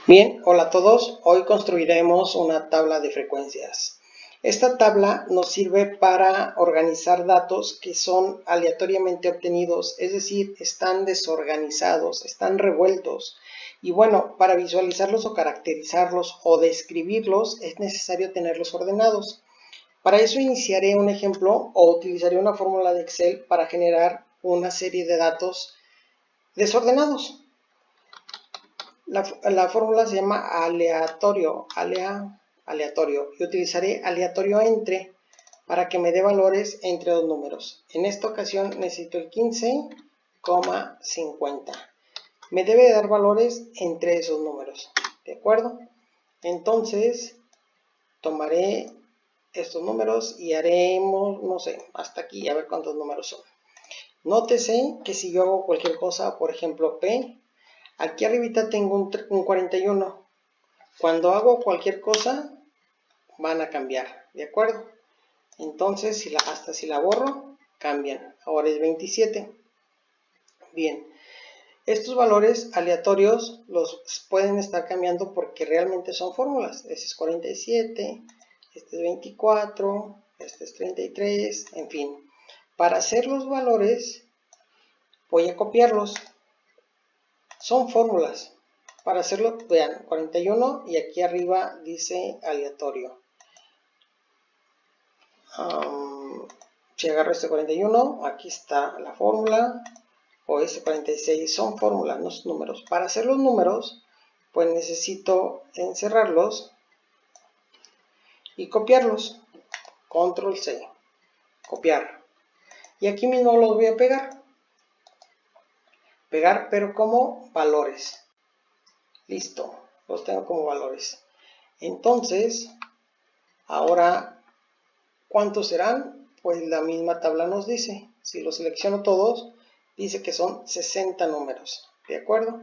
Bien, hola a todos. Hoy construiremos una tabla de frecuencias. Esta tabla nos sirve para organizar datos que son aleatoriamente obtenidos, es decir, están desorganizados, están revueltos. Y bueno, para visualizarlos o caracterizarlos o describirlos es necesario tenerlos ordenados. Para eso iniciaré un ejemplo o utilizaré una fórmula de Excel para generar una serie de datos desordenados. La fórmula se llama aleatorio y utilizaré aleatorio entre para que me dé valores entre dos números. En esta ocasión necesito el 15,50. Me debe dar valores entre esos números, ¿de acuerdo? Entonces tomaré estos números y haremos, no sé, hasta aquí, a ver cuántos números son. Nótese que si yo hago cualquier cosa, por ejemplo P, aquí arribita tengo un 41. Cuando hago cualquier cosa, van a cambiar, ¿de acuerdo? Entonces, hasta si la borro, cambian. Ahora es 27. Bien, estos valores aleatorios los pueden estar cambiando porque realmente son fórmulas. Este es 47, este es 24, este es 33, en fin. Para hacer los valores, voy a copiarlos. Son fórmulas. Para hacerlo, vean, 41 y aquí arriba dice aleatorio. Si agarro este 41, aquí está la fórmula, o este 46, son fórmulas, no son números. Para hacer los números, pues necesito encerrarlos y copiarlos. Control C, copiar. Y aquí mismo los voy a pegar. Pegar, pero como valores. Listo, los tengo como valores. Entonces, ahora, ¿cuántos serán? Pues la misma tabla nos dice. Si los selecciono todos, dice que son 60 números. ¿De acuerdo?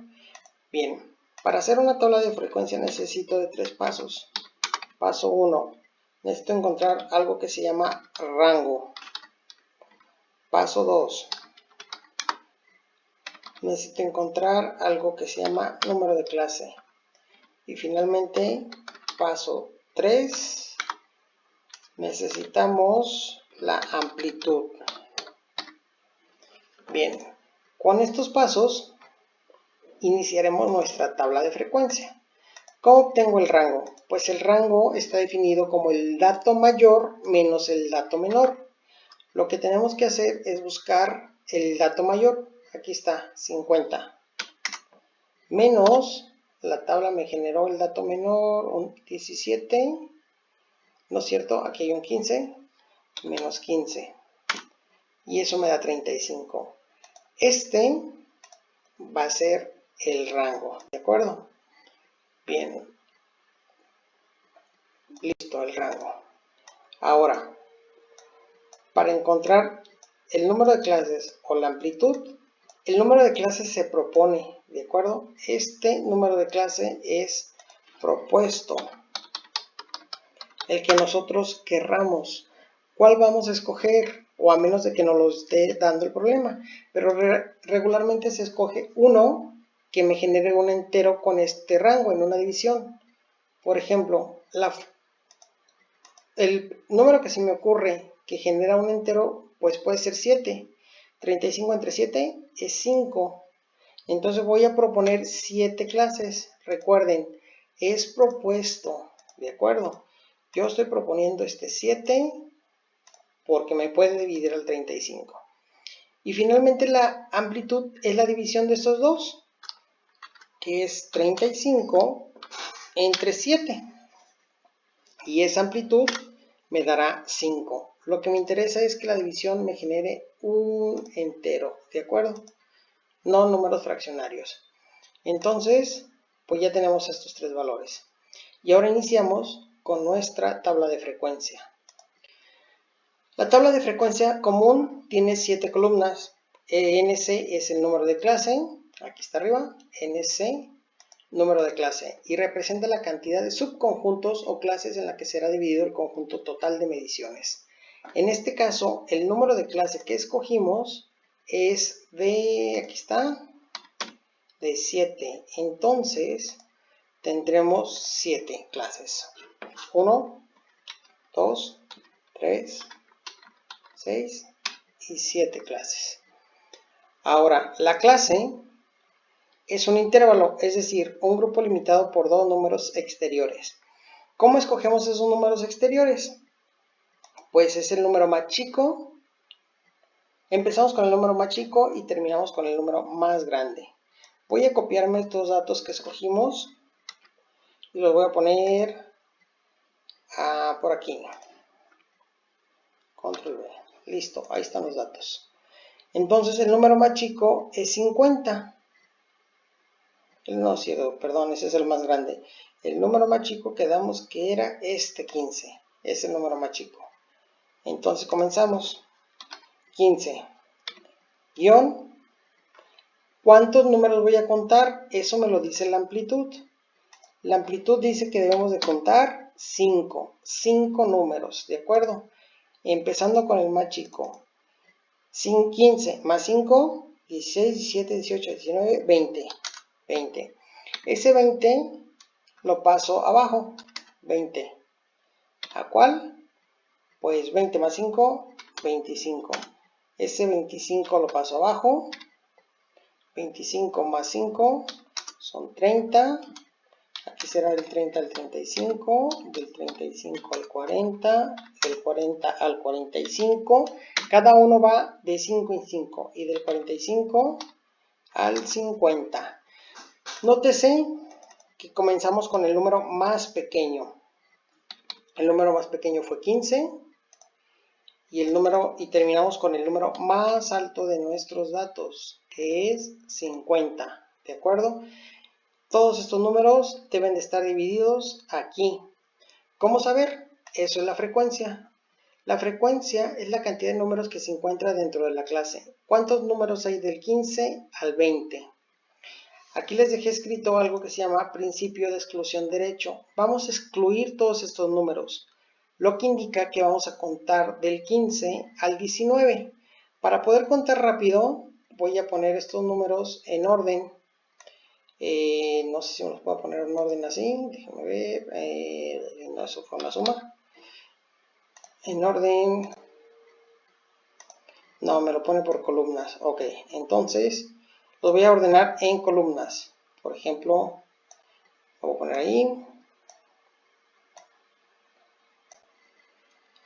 Bien, para hacer una tabla de frecuencia necesito de 3 pasos. Paso 1, necesito encontrar algo que se llama rango. Paso 2, necesito encontrar algo que se llama número de clase. Y finalmente, paso 3, necesitamos la amplitud. Bien, con estos pasos iniciaremos nuestra tabla de frecuencia. ¿Cómo obtengo el rango? Pues el rango está definido como el dato mayor menos el dato menor. Lo que tenemos que hacer es buscar el dato mayor. Aquí está, 50. Menos, la tabla me generó el dato menor, un 17. ¿No es cierto? Aquí hay un 15. Menos 15. Y eso me da 35. Este va a ser el rango, ¿de acuerdo? Bien, listo el rango. Ahora, para encontrar el número de clases o la amplitud, el número de clases se propone, ¿de acuerdo? Este número de clase es propuesto, el que nosotros querramos. ¿Cuál vamos a escoger? O a menos de que nos lo esté dando el problema. Pero regularmente se escoge uno que me genere un entero con este rango en una división. Por ejemplo, el número que se me ocurre que genera un entero, pues puede ser 7. 35 entre 7 es 5. Entonces voy a proponer 7 clases. Recuerden, es propuesto, ¿de acuerdo? Yo estoy proponiendo este 7 porque me puede dividir al 35. Y finalmente la amplitud es la división de estos dos, que es 35 entre 7. Y esa amplitud me dará 5. Lo que me interesa es que la división me genere un entero, ¿de acuerdo? No números fraccionarios. Entonces, pues ya tenemos estos tres valores. Y ahora iniciamos con nuestra tabla de frecuencia. La tabla de frecuencia común tiene 7 columnas. NC es el número de clase, aquí está arriba, NC, número de clase, y representa la cantidad de subconjuntos o clases en la que será dividido el conjunto total de mediciones. En este caso, el número de clase que escogimos es de, aquí está, de 7. Entonces, tendremos 7 clases. 1, 2, 3, 6 y 7 clases. Ahora, la clase es un intervalo, es decir, un grupo limitado por dos números exteriores. ¿Cómo escogemos esos números exteriores? Pues es el número más chico. Empezamos con el número más chico y terminamos con el número más grande. Voy a copiarme estos datos que escogimos y los voy a poner por aquí. Control V. Listo, ahí están los datos. Entonces el número más chico es 50. No, cierto, perdón, ese es el más grande. El número más chico quedamos que era este 15. Es el número más chico. Entonces comenzamos. 15. Guión. ¿Cuántos números voy a contar? Eso me lo dice la amplitud. La amplitud dice que debemos de contar 5. 5 números, ¿de acuerdo? Empezando con el más chico. 15 más 5, 16, 17, 18, 19, 20. 20. Ese 20 lo paso abajo. 20. ¿A cuál? Pues 20 más 5, 25. Ese 25 lo paso abajo. 25 más 5 son 30. Aquí será del 30 al 35, del 35 al 40, del 40 al 45. Cada uno va de 5 en 5 y del 45 al 50. Nótese que comenzamos con el número más pequeño. El número más pequeño fue 15 y terminamos con el número más alto de nuestros datos, que es 50. ¿De acuerdo? Todos estos números deben de estar divididos aquí. ¿Cómo saber? Eso es la frecuencia. La frecuencia es la cantidad de números que se encuentra dentro de la clase. ¿Cuántos números hay del 15 al 20? Aquí les dejé escrito algo que se llama principio de exclusión derecho. Vamos a excluir todos estos números, lo que indica que vamos a contar del 15 al 19. Para poder contar rápido, voy a poner estos números en orden. No sé si me los puedo poner en orden así. Déjenme ver. No, eso fue una suma. En orden. No, me lo pone por columnas. Ok, entonces los voy a ordenar en columnas. Por ejemplo, lo voy a poner ahí.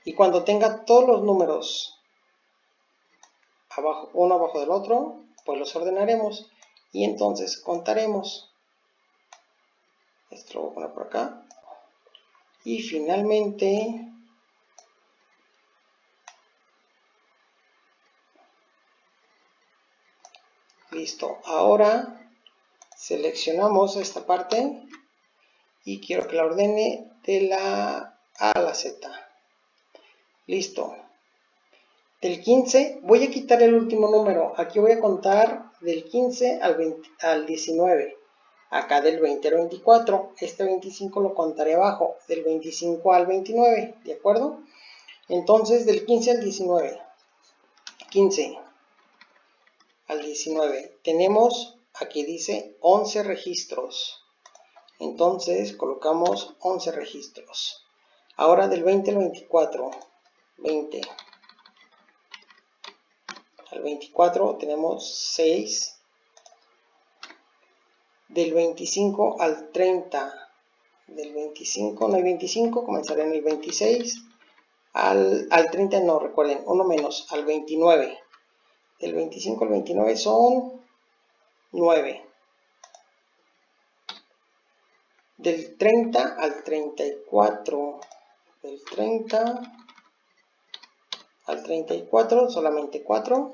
Y cuando tenga todos los números abajo, uno abajo del otro, pues los ordenaremos. Y entonces contaremos. Esto lo voy a poner por acá. Y finalmente, listo. Ahora seleccionamos esta parte y quiero que la ordene de la A a la Z. Listo. Del 15 voy a quitar el último número. Aquí voy a contar del 15 al 19. Acá del 20 al 24. Este 25 lo contaré abajo. Del 25 al 29. ¿De acuerdo? Entonces del 15 al 19. 15 al 19. Tenemos, aquí dice 11 registros. Entonces colocamos 11 registros. Ahora del 20 al 24. 20 al 24 tenemos 6. Del 25 al 30. Del 25 no hay 25, comenzaré en el 26. Al 30 no, recuerden, uno menos, al 29. Del 25 al 29 son 9. Del 30 al 34. Del 30 al 34 solamente 4.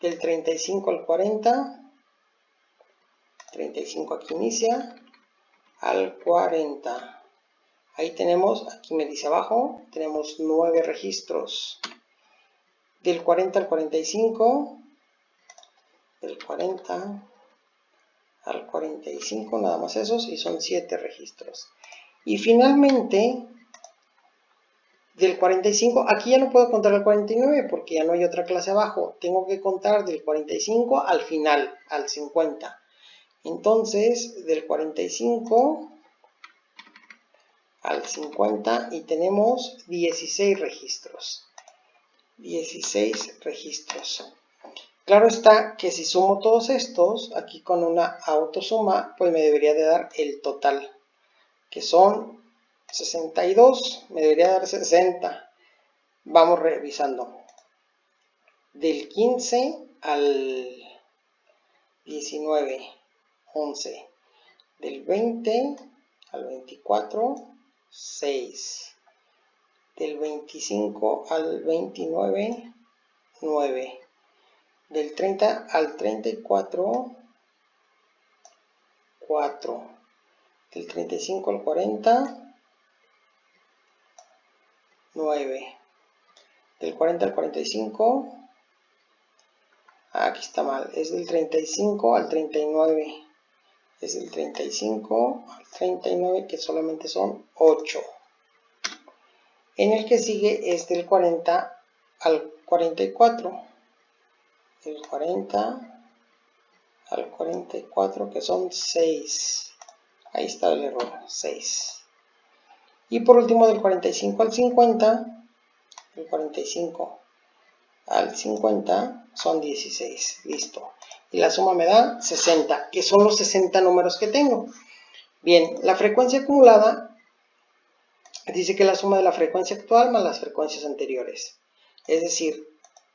Del 35 al 40. 35 aquí inicia. Al 40. Ahí tenemos, aquí me dice abajo, tenemos 9 registros. Del 40 al 45. Del 40 al 45, nada más esos, y son 7 registros. Y finalmente, del 45, aquí ya no puedo contar el 49 porque ya no hay otra clase abajo. Tengo que contar del 45 al final, al 50. Entonces, del 45 al 50 y tenemos 16 registros. 16 registros. Claro está que si sumo todos estos, aquí con una autosuma, pues me debería de dar el total, que son 62, me debería dar 60. Vamos revisando. Del 15 al 19, 11. Del 20 al 24, 6. Del 25 al 29, 9. Del 30 al 34, 4. Del 35 al 40, 9. Del 40 al 45, aquí está mal, es del 35 al 39. Es del 35 al 39, que solamente son 8. En el que sigue es del 40 al 44. Del 40 al 44, que son 6. Ahí está el error, 6. Y por último, del 45 al 50, del 45 al 50 son 16. Listo. Y la suma me da 60, que son los 60 números que tengo. Bien, la frecuencia acumulada dice que la suma de la frecuencia actual más las frecuencias anteriores. Es decir,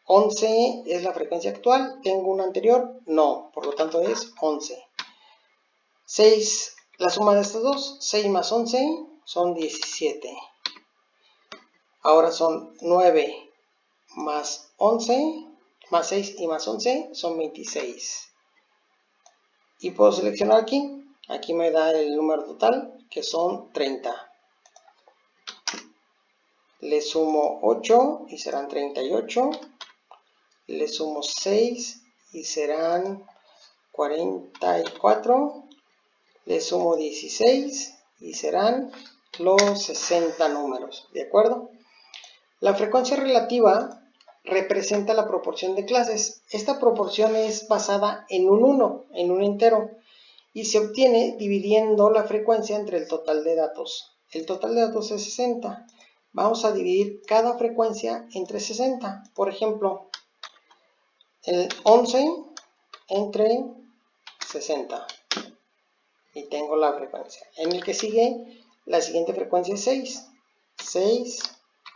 11 es la frecuencia actual. ¿Tengo una anterior? No, por lo tanto es 11. 6, la suma de estos dos, 6 más 11 son 17. Ahora son 9 más 11, más 6 y más 11 son 26. Y puedo seleccionar aquí. Aquí me da el número total, que son 30. Le sumo 8 y serán 38. Le sumo 6 y serán 44. Le sumo 16 y serán los 60 números. ¿De acuerdo? La frecuencia relativa representa la proporción de clases. Esta proporción es basada en un 1, en un entero, y se obtiene dividiendo la frecuencia entre el total de datos. El total de datos es 60. Vamos a dividir cada frecuencia entre 60. Por ejemplo, el 11 entre 60. Y tengo la frecuencia. En el que sigue, la siguiente frecuencia es 6. 6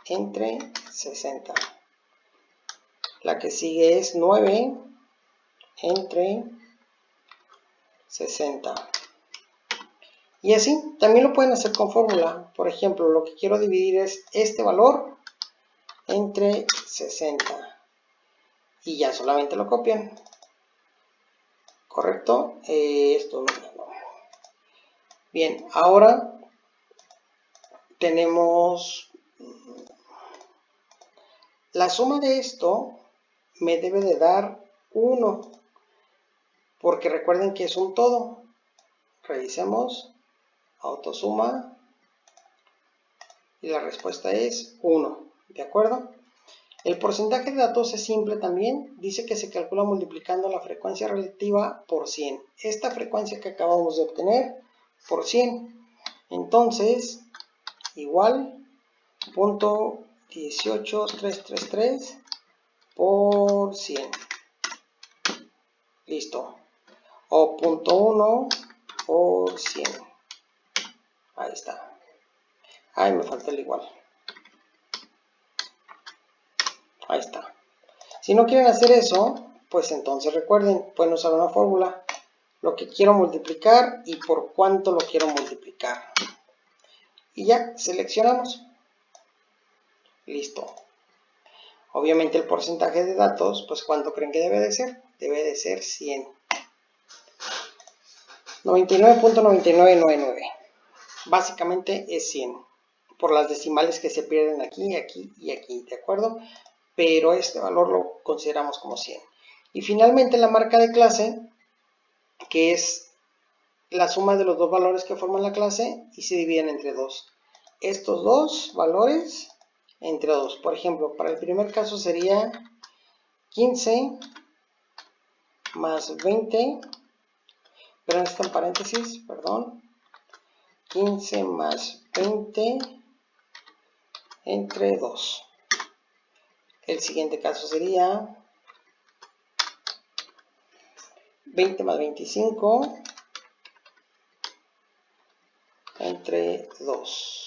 entre 60. La que sigue es 9 entre 60. Y así, también lo pueden hacer con fórmula. Por ejemplo, lo que quiero dividir es este valor entre 60. Y ya solamente lo copian. ¿Correcto? Esto no. Bien, ahora tenemos la suma de esto me debe de dar 1. Porque recuerden que es un todo. Revisemos. Autosuma. Y la respuesta es 1. ¿De acuerdo? El porcentaje de datos es simple también. Dice que se calcula multiplicando la frecuencia relativa por 100. Esta frecuencia que acabamos de obtener por 100. Entonces, igual, punto 18333 por 100. Listo. O punto 1 por 100. Ahí está. Ahí me falta el igual. Ahí está. Si no quieren hacer eso, pues entonces recuerden, pueden usar una fórmula. Lo que quiero multiplicar y por cuánto lo quiero multiplicar. Y ya, seleccionamos. Listo. Obviamente el porcentaje de datos, pues ¿cuánto creen que debe de ser? Debe de ser 100. 99.9999. Básicamente es 100. Por las decimales que se pierden aquí, aquí y aquí, ¿de acuerdo? Pero este valor lo consideramos como 100. Y finalmente la marca de clase, que es la suma de los dos valores que forman la clase y se dividen entre 2. Estos dos valores entre 2. Por ejemplo, para el primer caso sería 15 más 20 pero en este paréntesis, perdón, 15 más 20 entre 2. El siguiente caso sería 20 más 25 entre 2.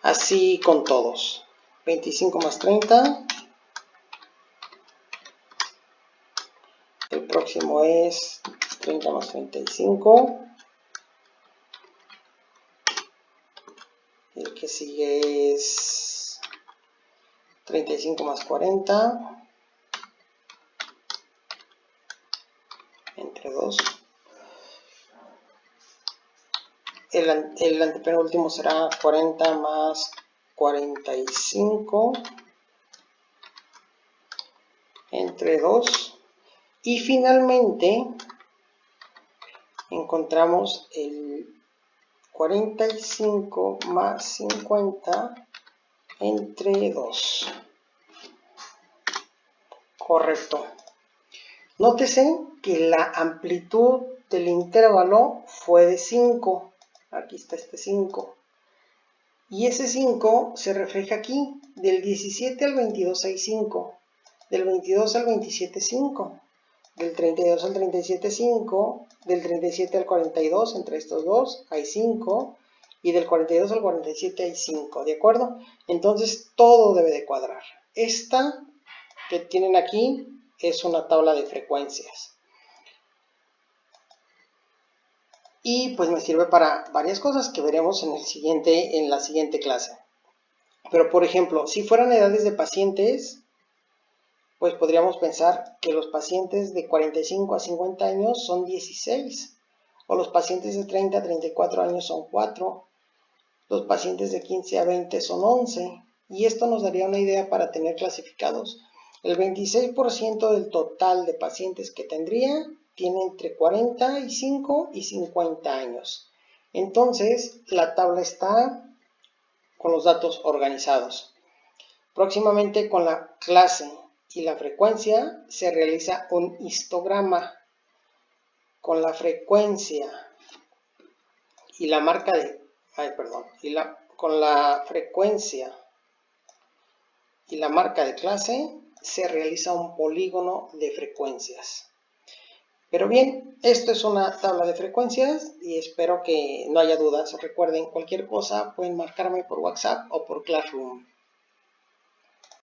Así con todos. 25 más 30. El próximo es 30 más 35. El que sigue es 35 más 40. Entre 2. El antepenúltimo será 40 más 45 entre 2. Y finalmente encontramos el 45 más 50 entre 2. Correcto. Nótese que la amplitud del intervalo fue de 5. Aquí está este 5. Y ese 5 se refleja aquí. Del 17 al 22 hay 5. Del 22 al 27, 5. Del 32 al 37, 5. Del 37 al 42, entre estos dos, hay 5. Y del 42 al 47 hay 5. ¿De acuerdo? Entonces todo debe de cuadrar. Esta que tienen aquí es una tabla de frecuencias. Y pues me sirve para varias cosas que veremos en la siguiente clase. Pero por ejemplo, si fueran edades de pacientes, pues podríamos pensar que los pacientes de 45 a 50 años son 16, o los pacientes de 30 a 34 años son 4, los pacientes de 15 a 20 son 11, y esto nos daría una idea para tener clasificados. El 26% del total de pacientes que tendría tiene entre 45 y 50 años. Entonces, la tabla está con los datos organizados. Próximamente con la clase y la frecuencia se realiza un histograma con la frecuencia y la marca de, con la frecuencia y la marca de clase se realiza un polígono de frecuencias. Pero bien, esto es una tabla de frecuencias y espero que no haya dudas. Recuerden, cualquier cosa pueden marcarme por WhatsApp o por Classroom.